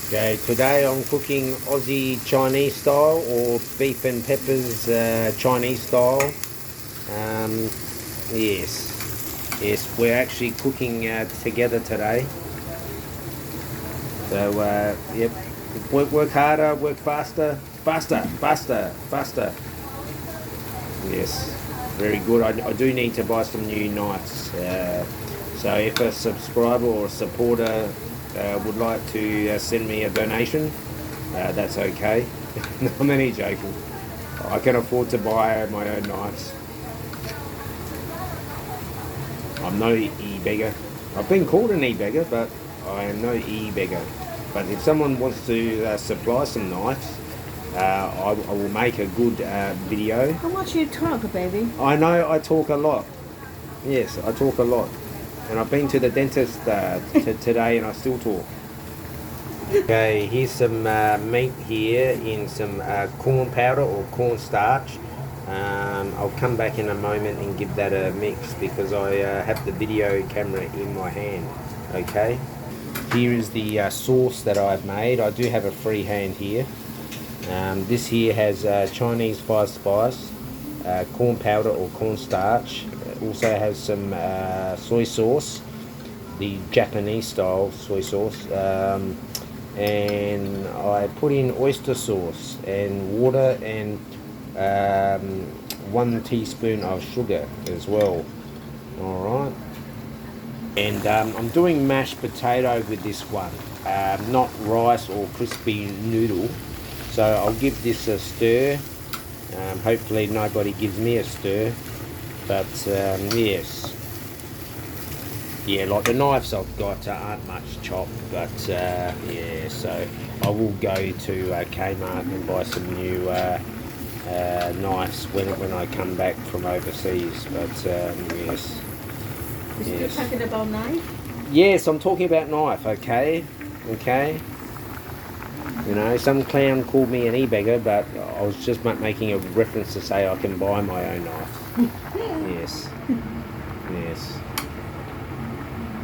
Okay, today I'm cooking Aussie Chinese style or beef and peppers Chinese style. Um, yes, we're actually cooking together today. So, yep, work harder, work faster, faster. Yes, very good. I do need to buy some new knives. So if a subscriber or a supporter would like to send me a donation, that's okay. I'm only joking. I can afford to buy my own knives. I'm no e-beggar. I've been called an e-beggar, but I am no e-beggar. But if someone wants to supply some knives, I will make a good video. How much you talk, baby? I know I talk a lot. Yes, I talk a lot. And I've been to the dentist today and I still talk. Okay, here's some meat here in some corn powder or corn starch. I'll come back in a moment and give that a mix because I have the video camera in my hand. Okay, here is the sauce that I've made. I do have a free hand here. This here has Chinese 5-spice, corn powder or corn starch. It also has some soy sauce, the Japanese style soy sauce. And I put in oyster sauce and water and 1 teaspoon of sugar as well. Alright. And I'm doing mashed potato with this one, not rice or crispy noodle. So I'll give this a stir. Hopefully nobody gives me a stir. But yes. Yeah, like the knives I've got aren't much chop, but yeah, so I will go to Kmart and buy some new knives when I come back from overseas. But yes, You're still talking about knife? yes, I'm talking about knife. Okay. You know, some clown called me an e-beggar, but I was just making a reference to say I can buy my own knife. Yes.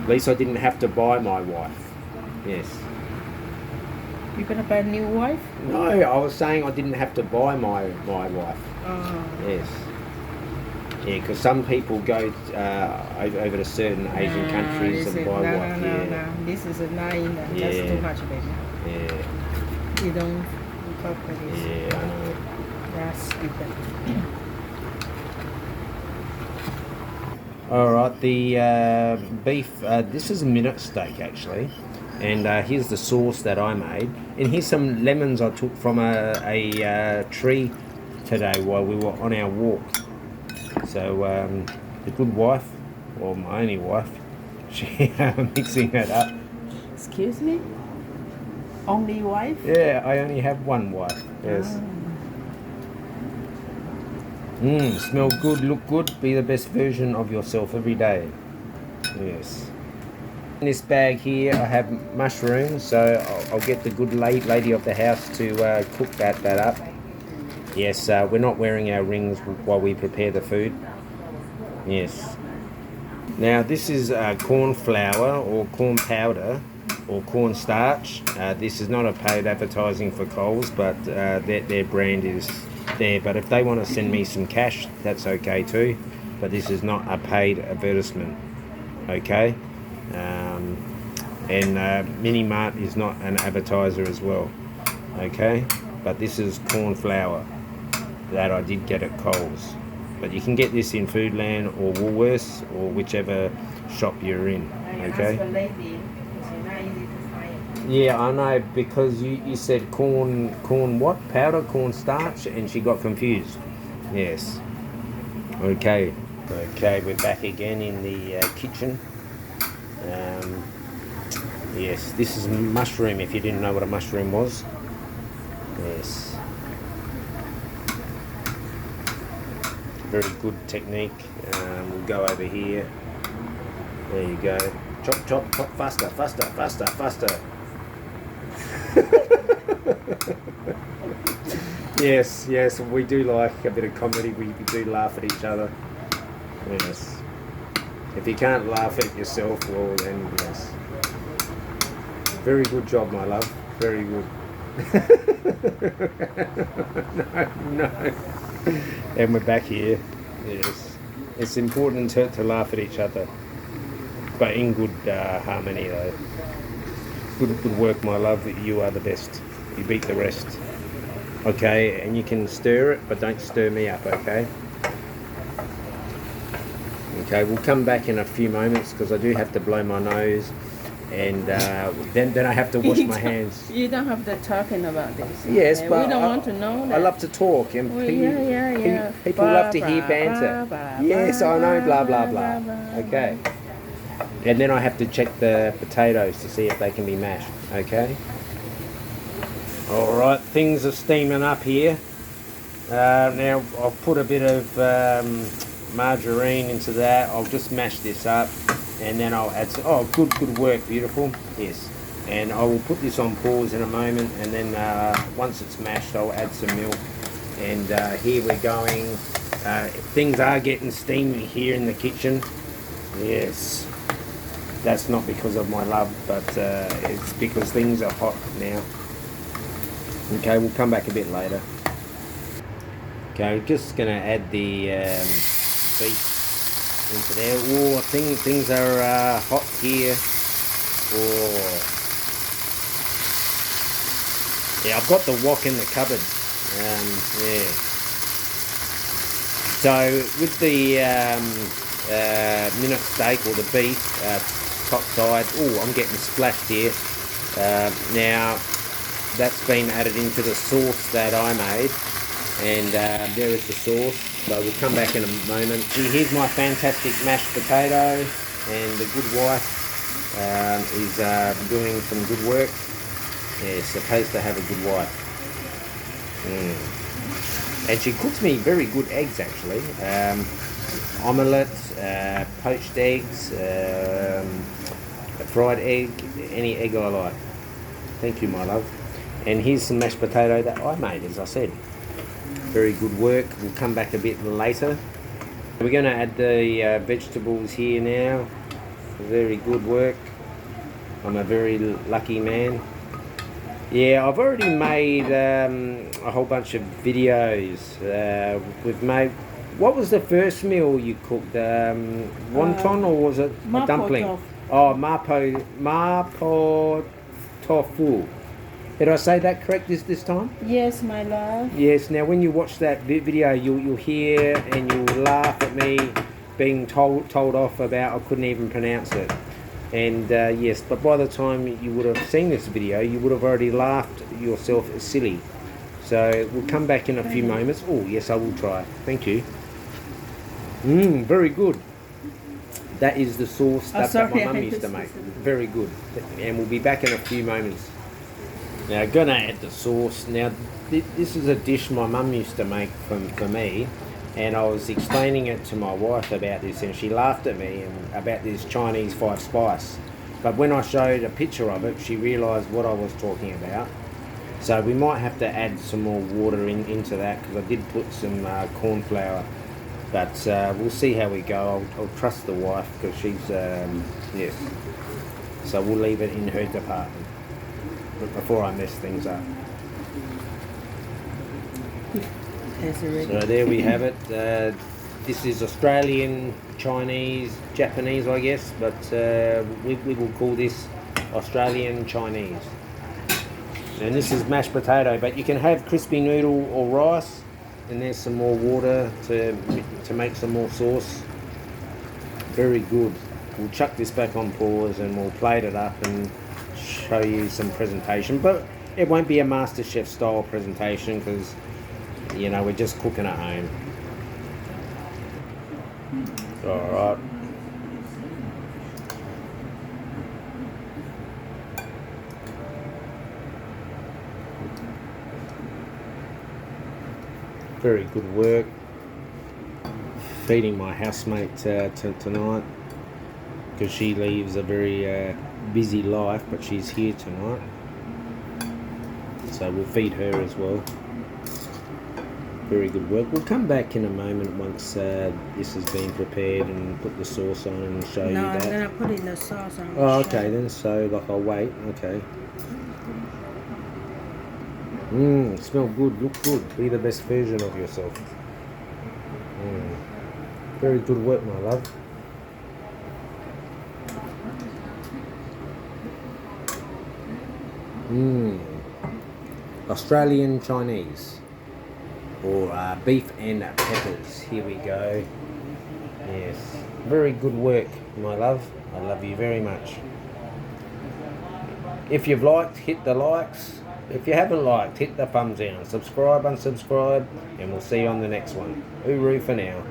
At least I didn't have to buy my wife. Yes. You're gonna buy a new wife? No, I was saying I didn't have to buy my wife. Yes. Yeah, because some people go over to certain Asian countries and buy wife. No. This is a nine. That's too much, baby. Yeah. You don't talk like this. Yeah, I know. That's stupid. Alright, the beef, this is a minute steak actually, and here's the sauce that I made, and here's some lemons I took from a tree today while we were on our walk. So the good wife, or my only wife, she mixing that up. Excuse me? Only wife? Yeah, I only have one wife, yes. Smell good, look good, be the best version of yourself every day. Yes. In this bag here I have mushrooms, so I'll get the good lady of the house to cook that up. Yes, we're not wearing our rings while we prepare the food. Yes. Now this is corn flour or corn powder or corn starch. This is not a paid advertising for Coles, but their brand is there. But if they want to send me some cash, that's okay too. But this is not a paid advertisement. Okay. And Mini Mart is not an advertiser as well. Okay. But this is corn flour that I did get at Coles. But you can get this in Foodland or Woolworths or whichever shop you're in. Okay. Yeah, I know, because you said corn what? Powder, corn starch, and she got confused. Yes. Okay, we're back again in the kitchen. Yes, this is mushroom, if you didn't know what a mushroom was. Yes. Very good technique. We'll go over here. There you go. Chop, faster. Yes, we do like a bit of comedy. We do laugh at each other. Yes. If you can't laugh at yourself, well then yes. very good job, my love. Very good. No. And we're back here. Yes. It's important to laugh at each other, but in good harmony though. Good work, my love. You are the best. You beat the rest. Okay, and you can stir it, but don't stir me up, okay? Okay, we'll come back in a few moments because I do have to blow my nose, and then I have to wash my hands. You don't have to talking about this. Yes, but we don't want to know that. I love to talk, and Well, yeah. people love to hear banter. Yes, I know, blah, blah, blah. Okay. And then I have to check the potatoes to see if they can be mashed, okay? Alright, things are steaming up here. Now, I'll put a bit of margarine into that. I'll just mash this up, and then I'll add some... Oh, good work, beautiful. Yes. And I will put this on pause in a moment, and then once it's mashed, I'll add some milk. And here we're going. Things are getting steamy here in the kitchen. Yes. That's not because of my love, but it's because things are hot now. Okay, we'll come back a bit later. Okay, we're just going to add the beef into there. Oh, things are hot here. Oh. Yeah, I've got the wok in the cupboard. Yeah. So with the minute steak or the beef, top side. Oh, I'm getting splashed here. Now that's been added into the sauce that I made, and there is the sauce. So we'll come back in a moment. Here's my fantastic mashed potato, and the good wife is doing some good work. Yeah, supposed to have a good wife. And she cooks me very good eggs actually. Omelette, poached eggs, a fried egg, any egg I like. Thank you, my love. And here's some mashed potato that I made, as I said. Very good work. We'll come back a bit later. We're going to add the vegetables here now. Very good work. I'm a very lucky man. Yeah, I've already made a whole bunch of videos. We've made... What was the first meal you cooked? Wonton, or was it a dumpling? Tofu. Oh, mapo tofu. Did I say that correct this time? Yes, my love. Yes. Now, when you watch that video, you'll hear and you'll laugh at me being told off about I couldn't even pronounce it. And yes, but by the time you would have seen this video, you would have already laughed yourself silly. So we'll come back in a few moments. Oh, yes, I will try. Thank you. Very good. That is the sauce that my mum used to make. Very good. And we'll be back in a few moments. Now, I'm going to add the sauce. Now, this is a dish my mum used to make for me. And I was explaining it to my wife about this, and she laughed at me about this Chinese 5-spice. But when I showed a picture of it, she realised what I was talking about. So we might have to add some more water into that, because I did put some corn flour. But we'll see how we go. I'll trust the wife, because she's, yes. So we'll leave it in her department before I mess things up. So there we have it. This is Australian, Chinese, Japanese, I guess, but we will call this Australian Chinese. And this is mashed potato, but you can have crispy noodle or rice. And there's some more water to make some more sauce. Very good. We'll chuck this back on pause and we'll plate it up and show you some presentation. But it won't be a MasterChef style presentation, because, you know, we're just cooking at home. Alright. Very good work. Feeding my housemate tonight, because she leaves a very busy life, but she's here tonight. So we'll feed her as well. Very good work. We'll come back in a moment once this has been prepared and put the sauce on and show you that. No, I'm going to put in the sauce on. Oh, okay then. So, like, I'll wait. Okay. Smell good, look good. Be the best version of yourself. Very good work, my love. Australian Chinese. Or beef and peppers. Here we go. Yes. Very good work, my love. I love you very much. If you've liked, hit the likes. If you haven't liked, hit the thumbs down. Subscribe, unsubscribe, and we'll see you on the next one. Hooroo for now.